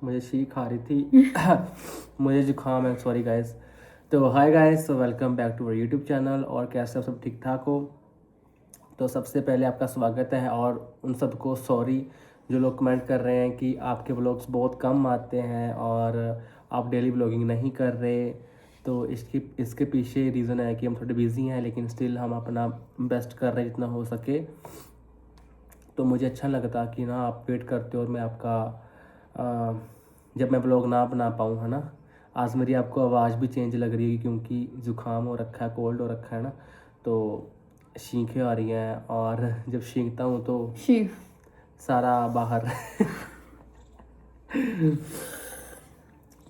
मुझे छींक आ रही थी मुझे जुकाम है, सॉरी गाइस। तो hi guys, welcome back to our YouTube channel. और कैसे हो सब, ठीक ठाक हो? तो सबसे पहले आपका स्वागत है, और उन सबको सॉरी जो लोग कमेंट कर रहे हैं कि आपके व्लॉग्स बहुत कम आते हैं और आप डेली व्लॉगिंग नहीं कर रहे। तो इसके पीछे रीज़न है कि हम थोड़े बिजी हैं, लेकिन स्टिल हम अपना बेस्ट कर रहे हैं जितना हो सके। तो मुझे अच्छा लगता कि ना आप वेट करते हो और मैं आपका जब मैं ब्लॉग ना बना पाऊँ, है ना। आज मेरी आपको आवाज़ भी चेंज लग रही है क्योंकि ज़ुकाम हो रखा है, कोल्ड हो रखा है ना, तो छींकें आ रही हैं। और जब छींकता हूँ तो सारा बाहर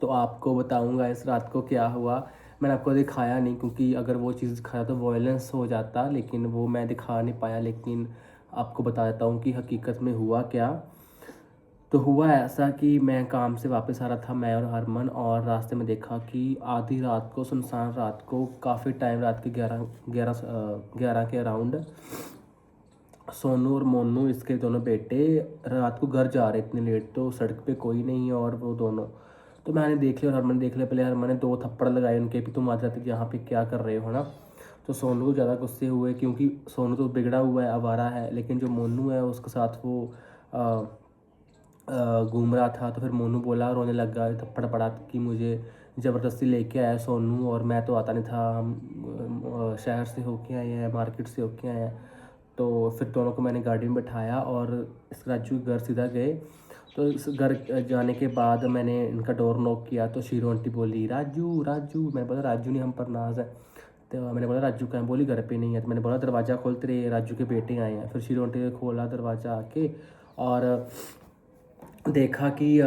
तो आपको बताऊंगा इस रात को क्या हुआ। मैंने आपको दिखाया नहीं क्योंकि अगर वो चीज़ दिखाया तो वॉयलेंस हो जाता, लेकिन वो मैं दिखा नहीं पाया। लेकिन आपको बता देता हूँ कि हकीकत में हुआ क्या। तो हुआ ऐसा कि मैं काम से वापस आ रहा था, मैं और हरमन, और रास्ते में देखा कि आधी रात को, सुनसान रात को, काफ़ी टाइम, रात के 11 के अराउंड, सोनू और मोनू, इसके दोनों बेटे, रात को घर जा रहे इतने लेट, तो सड़क पे कोई नहीं है और वो दोनों। तो मैंने देख लिया और हरमन देख लिया। पहले हरमन ने 2 थप्पड़ लगाए उनके भी, तुम आ जाते यहाँ पे क्या कर रहे हो ना। तो सोनू को ज़्यादा गुस्से हुए क्योंकि सोनू तो बिगड़ा हुआ है, आवारा है, लेकिन जो मोनू है उसके साथ वो घूम रहा था। तो फिर मोनू बोला, रोने लग गया, थप्पड़ पड़ा कि मुझे ज़बरदस्ती लेके आया सोनू, और मैं तो आता नहीं था, हम शहर से होके आए हैं, मार्केट से होके आए हैं। तो फिर दोनों को मैंने गाड़ी में बैठाया और इस राजू के घर सीधा गए। तो इस घर जाने के बाद मैंने इनका डोर नॉक किया तो शीरो आंटी बोली, राजू राजू। मैंने बोला राजू नहीं, हम पर नाज है। तो मैंने बोला राजू कहाँ? बोली घर पे नहीं है। तो मैंने बोला दरवाज़ा खोल, तेरे राजू के बेटे आए हैं। फिर शीरो आंटी ने खोला दरवाज़ा आके और देखा कि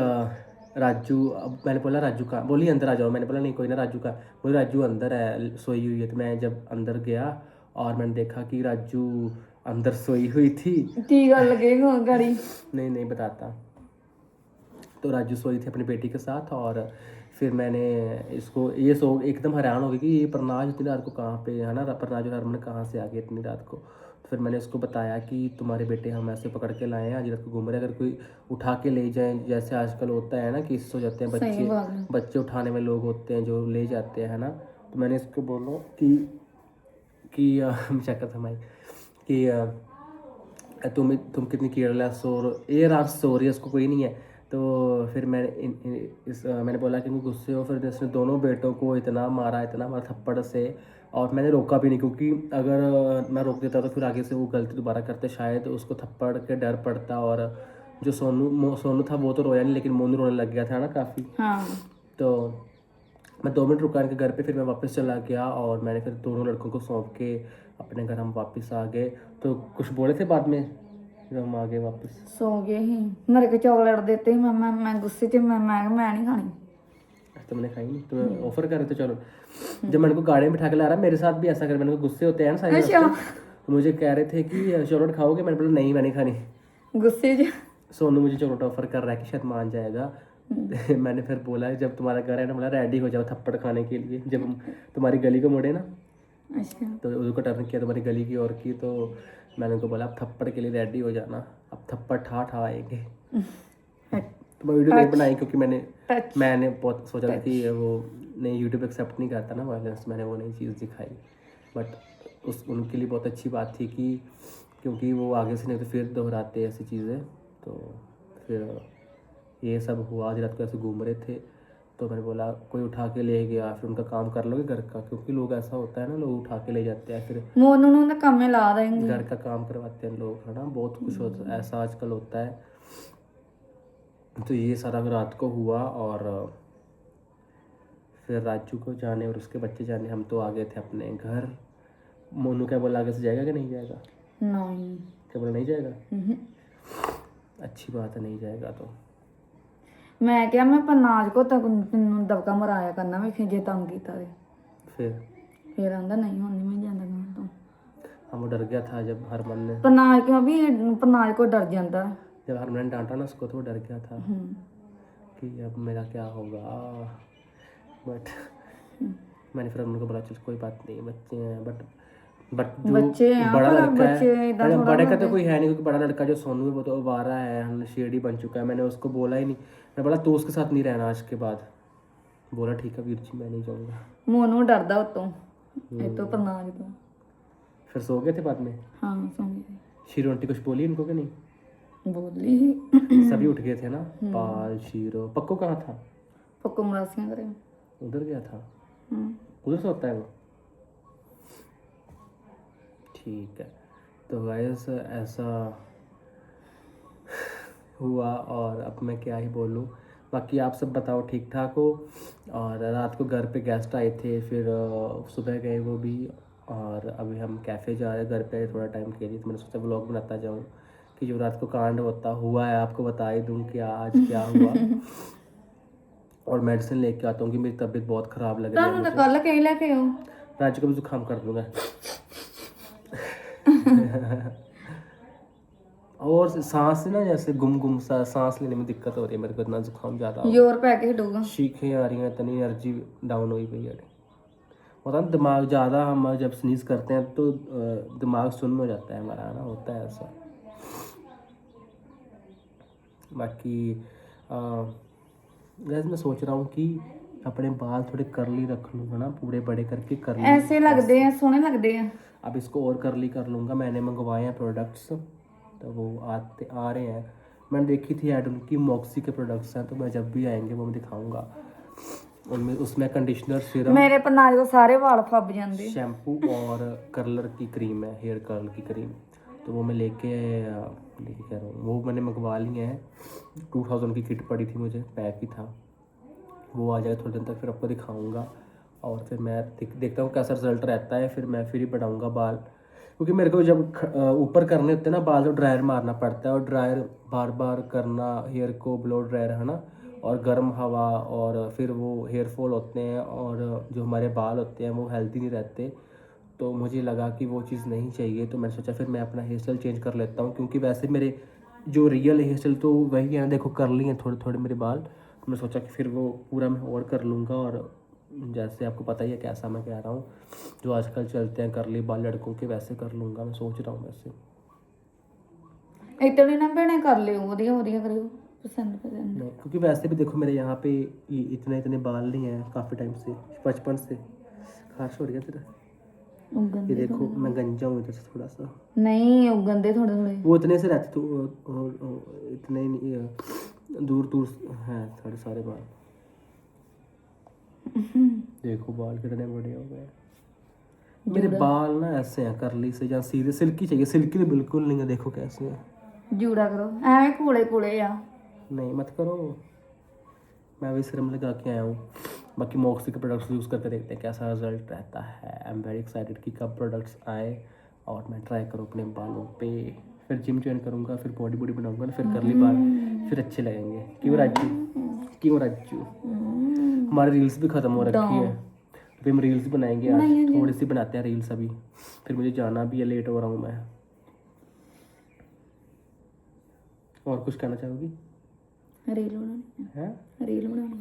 राजू। अब मैंने बोला राजू का, बोली अंदर आ जाओ। मैंने बोला नहीं कोई ना, राजू का। बोली राजू अंदर है, सोई हुई है। तो मैं जब अंदर गया और मैंने देखा कि राजू अंदर सोई हुई थी। नहीं नहीं बताता। तो राजू सोई थी अपनी बेटी के साथ, और फिर मैंने इसको, ये सो एकदम हैरान हो गई कि ये प्रनाज इतनी रात को कहाँ पे है ना, प्रनाज और हरमन कहाँ से आ गए इतनी रात को। तो फिर मैंने इसको बताया कि तुम्हारे बेटे हम ऐसे पकड़ के लाए हैं, आज रात को घूम रहे, अगर कोई उठा के ले जाए, जैसे आजकल होता है ना कि सो जाते हैं बच्चे उठाने में लोग होते हैं जो ले जाते हैं ना। तो मैंने इसको बोला कि चक्कर थमाई कि तुम कितनी केयरलेस हो, ये रात सो रही है, उसको कोई नहीं है। तो फिर मैंने बोला कि मैं गुस्से हो। फिर इसने दोनों बेटों को इतना मारा थप्पड़ से, और मैंने रोका भी नहीं क्योंकि अगर मैं रोक देता तो फिर आगे से वो गलती दोबारा करते, शायद उसको थप्पड़ के डर पड़ता। और जो सोनू था वो तो रोया नहीं, लेकिन मोनू रोने लग गया था ना काफ़ी। तो मैं 2 मिनट रुका इनके घर पे, फिर मैं वापस चला गया और मैंने फिर दोनों लड़कों को सौंप के अपने घर हम वापस आ गए। तो कुछ बोले थे बाद में जब हम आ गए वापस? सो गए ही मेरे को चॉकलेट देते ही मैं गुस्से च मैं नहीं खानी। तुमने खाई नहीं? तुम्हें ऑफर कर रहे थे चलो। जब मैंने को गाड़ी में बिठा के ला रहा, मेरे साथ भी ऐसा कर, मैंने को गुस्से होते हैं ना सारे रास्ते। तो मुझे कह रहे थे कि चॉकलेट खाओगे? मैंने बोला नहीं, मैं नहीं खानी गुस्से च। सोनू मुझे चॉकलेट ऑफर कर रहा है कि शायद मान जाएगा। मैंने फिर बोला जब तुम्हारा घर है ना, बोला रेडी हो जाओ थप्पड़ खाने के लिए, जब हम तुम्हारी गली को मुड़े ना। अच्छा। तो उसको टर्न किया तुम्हारी गली की ओर की, तो मैंने उनको बोला आप थप्पड़ के लिए रेडी हो जाना, अब थप्पड़ ठा ठा आएंगे। तो मैं वीडियो नहीं बनाई क्योंकि मैंने बहुत सोचा था कि वो नहीं, यूट्यूब एक्सेप्ट नहीं करता ना वायलेंस, मैंने वो नई चीज़ दिखाई। बट उनके लिए बहुत अच्छी बात थी कि क्योंकि वो आगे से नहीं तो फिर दोहराते ऐसी चीज़ें। तो फिर ये सब हुआ, आज रात को ऐसे घूम रहे थे। तो मैंने बोला कोई उठा के ले गया, फिर उनका काम कर लोगे घर का, क्योंकि लोग ऐसा होता है ना, लोग उठा के ले जाते हैं, फिर मोनू ने काम में ला देंगे, घर का काम करवाते हैं लोग, है ना। बहुत कुछ होता ऐसा आजकल होता है। तो ये सारा रात को हुआ, और फिर राजू को जाने और उसके बच्चे जाने, हम तो आ गए थे अपने घर। मोनू क्या बोला, आगे से जाएगा कि नहीं जाएगा? नहीं। क्या बोला, नहीं जाएगा? अच्छी बात है, नहीं जाएगा तो। मैं क्या, मैं पन्नाज को तक दबका मराया करना मैं जे तंग किया फिर आंदा नहीं होनी मैं जांदा कहां तो। हम वो डर गया था जब हरमन ने, पन्नाज क्यों भी, पन्नाज को डर जाता है। जब हरमन ने डांटा ना उसको, तो वो डर गया था कि अब मेरा क्या होगा। बट मैंने फिर उनको बोला चल कोई बात नहीं, बच्चे हैं। बट बट जो बच्चे हैं बड़ा पर लड़का बच्चे है, इधर बड़े थोड़ा बड़े का तो होते। कोई है नहीं, क्योंकि बड़ा लड़का जो सोनू है वो तो आवारा है, नशेड़ी बन चुका है। मैंने उसको बोला ही नहीं, मैं बोला तू उसके साथ नहीं रहना आज के बाद। बोला ठीक है वीर जी मैं नहीं जाऊँगा। मोनू डरदा उतों ये तो प्रनाज तो। फिर सो गए थे बाद में। हाँ समझ शीरो आंटी कुछ बोली इनको कि नहीं? बोली सभी उठ गए थे ना, पाल शीरो। पक्को कहाँ था? पक्को मरासियां करे। उधर गया था, हम्म। उधर सोता है वो। ठीक है, तो गाइस ऐसा हुआ, और अब मैं क्या ही बोलूँ। बाकी आप सब बताओ ठीक ठाक हो। और रात को घर पे गेस्ट आए थे, फिर सुबह गए वो भी। और अभी हम कैफ़े जा रहे हैं, घर पे थोड़ा टाइम के लिए। तो मैंने सोचा व्लॉग बनाता जाऊँ कि जो रात को कांड हुआ है आपको बता ही दूँ कि आज क्या हुआ। और मेडिसिन लेके आता हूँ कि मेरी तबीयत बहुत ख़राब लग रही है ਤੁਹਾਨੂੰ ਤਾਂ मुझे। ਕੱਲ ਕਹੀ ਲੈ ਕੇ ਆਓ। राज्य को भी जुकाम कर दूंगा। और सांस ना जैसे गुम सा सांस लेने में दिक्कत हो रही है मेरे को, इतना जुकाम ज़्यादा हो ਜ਼ੋਰ ਪੈ ਕੇ ਹਟੂਗਾ। चीखें आ रही हैं, इतनी एनर्जी डाउन हुई पई है। होता ना दिमाग ज़्यादा, हम जब स्नीज करते हैं तो दिमाग सुन्न हो जाता है हमारा, है ना, होता है ऐसा। बाकी गैस मैं सोच रहा हूँ कि अपने बाल थोड़े करली रख लूँगा ना, पूरे बड़े करके करली। ऐसे लगते हैं सोने लगते हैं। अब इसको और करली कर लूँगा। मैंने मंगवाए हैं प्रोडक्ट्स, तो वो आ रहे हैं। मैंने देखी थी ऐड उनकी, मॉक्सी के प्रोडक्ट्स हैं, तो मैं जब भी आएंगे वो मैं दिखाऊंगा। उनमें उसमें कंडीशनर, सीरम, ਮੇਰੇ ਪਨਾਜ को सारे वाल फब जाते। शैम्पू और कर्लर की क्रीम है, हेयर कर्ल की क्रीम। तो वो मैं लेके कह रहा हूँ, वो मैंने मंगवा लिए हैं। 2000 की किट पड़ी थी मुझे, पैक ही था। वो आ जाएगा थोड़े दिन तक, फिर आपको दिखाऊंगा। और फिर मैं देखता हूँ कैसा रिजल्ट रहता है, फिर मैं फिर ही बढ़ाऊँगा बाल। क्योंकि मेरे को जब ऊपर करने होते हैं ना बाल, तो ड्रायर मारना पड़ता है, और ड्रायर बार बार करना, हेयर को ब्लो ड्रायर, है ना, और गर्म हवा, और फिर वो हेयर फॉल होते हैं, और जो हमारे बाल होते हैं वो हेल्दी नहीं रहते। तो मुझे लगा कि वो चीज़ नहीं चाहिए, तो मैंने सोचा फिर मैं अपना हेयर स्टाइल चेंज कर लेता हूँ। क्योंकि वैसे मेरे जो रियल हेयर स्टाइल तो वही है ना, देखो कर्ली हैं थोड़े थोड़े मेरे बाल। तो मैं सोचा कि फिर वो पूरा मैं और कर लूँगा। और जैसे आपको पता ही है कैसा मैं कह रहा हूँ, जो आजकल चलते हैं करली बाल लड़कों के, वैसे कर लूँगा मैं सोच रहा हूँ वैसे। इतने ना भैने कर लियो वधिया वधिया करियो पसंद पसंद। नहीं, क्योंकि वैसे भी देखो मेरे यहाँ पे इतने इतने बाल नहीं हैं काफ़ी टाइम से, बचपन से। खास हो रही है तेरा, ये गंदे देखो मैं गंजा हूँ इधर से थोड़ा सा। नहीं वो गंदे थोड़े थोड़े। वो इतने से रहते तो इतने नहीं, दूर दूर हैं सारे सारे बाल। देखो बाल कितने बड़े हो गए मेरे बाल ना, ऐसे हैं करली से, या सीधे सिल्की चाहिए। सिल्की तो बिल्कुल नहीं है, देखो कैसे हैं। जूड़ा करो एवं कूड़े कूड़े आ। नहीं मत करो, मैं भी सिरम लगा के आया हूँ। बाकी मॉक्सी के प्रोडक्ट्स यूज़ करके देखते हैं कैसा रिजल्ट रहता है। आई एम वेरी एक्साइटेड कि कब प्रोडक्ट्स आए और मैं ट्राई करूँ अपने बालों पे। फिर जिम ज्वाइन करूँगा, फिर बॉडी बनाऊँगा ना, फिर करली बाल फिर अच्छे लगेंगे। क्यों राजू, क्यों राजू? हमारी रील्स भी ख़त्म हो रखी है, अभी हम रील्स बनाएंगे आज, थोड़ी सी बनाते हैं रील्स अभी। फिर मुझे जाना भी है, लेट हो रहा हूँ मैं। और कुछ कहना चाहोगी? रील बनानी है, रील बनानी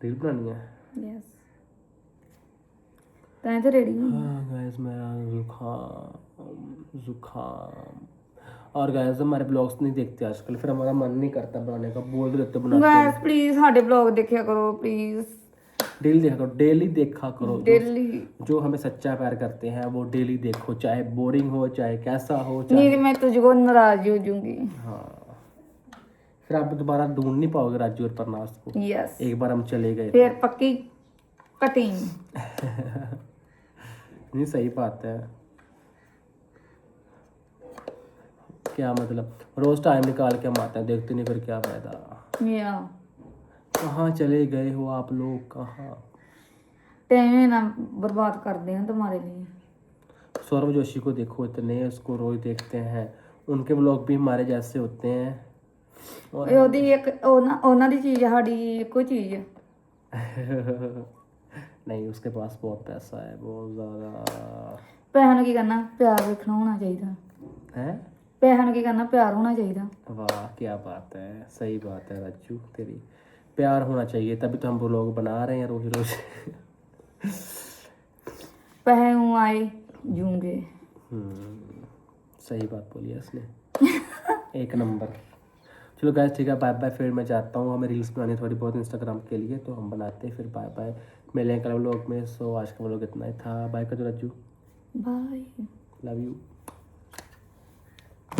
रील बनानी है। यस तां तो रेडी हूँ। हाँ गाइस, मेरा जुखाम। और गाइस हमारे ब्लॉग्स नहीं देखते आजकल, फिर हमारा मन नहीं करता बनाने का, बोल देते बनाते हैं। बस प्लीज साडे ब्लॉग देखिया करो प्लीज। डेली देखा करो, डेली देखा करो। डेली जो हमें सच्चा प्यार करते हैं वो डेली देखो, चाहे बोरिंग हो, चाहे कैसा हो, चाहे। नहीं मैं तुझको नाराज हो जाऊंगी। हाँ, फिर आप दोबारा ढूंढ नहीं पाओगे राजू और परनास को। यस एक बार हम चले गए फिर पक्की कटिंग। नहीं सही बात है। क्या मतलब, रोज टाइम निकाल के हम आते हैं, देखते नहीं, फिर क्या फायदा। या कहाँ चले गए हो आप लोग, कहाँ? टाइम ना बर्बाद कर देना तुम्हारे लिए। सौरभ जोशी को देखो, इतने उसको रोज देखते हैं, उनके व्लॉग भी हमारे जैसे होते हैं। और ਉਹਦੀ ਇੱਕ ਉਹਨਾਂ ਦੀ ਚੀਜ਼ ਸਾਡੀ ਇੱਕੋ ਚੀਜ਼ ਹੈ। नहीं, उसके पास बहुत पैसा है, बहुत ज़्यादा। ਪੈਸਿਆਂ ਨੂੰ ਕੀ ਕਰਨਾ, ਪਿਆਰ ਵੇਖਣਾ ਹੋਣਾ ਚਾਹੀਦਾ है। ਪੈਸਿਆਂ ਨੂੰ ਕੀ ਕਰਨਾ, ਪਿਆਰ होना चाहिए। वाह क्या बात है, सही बात है राजू तेरी। प्यार होना चाहिए, तभी तो हम वो लोग बना रहे हैं रोज रोज। पैसे आए जूंगे। सही बात बोली है इसने। एक नंबर। चलो गाइस ठीक है, बाय बाय। फिर मैं जाता हूँ, हमें रील्स बनानी है थोड़ी बहुत इंस्टाग्राम के लिए, तो हम बनाते हैं। फिर बाय बाय, मिलेंगे कल व्लॉग में। सो आज का व्लॉग इतना ही था। बाय कर दो रज्जू, बाय। Love you.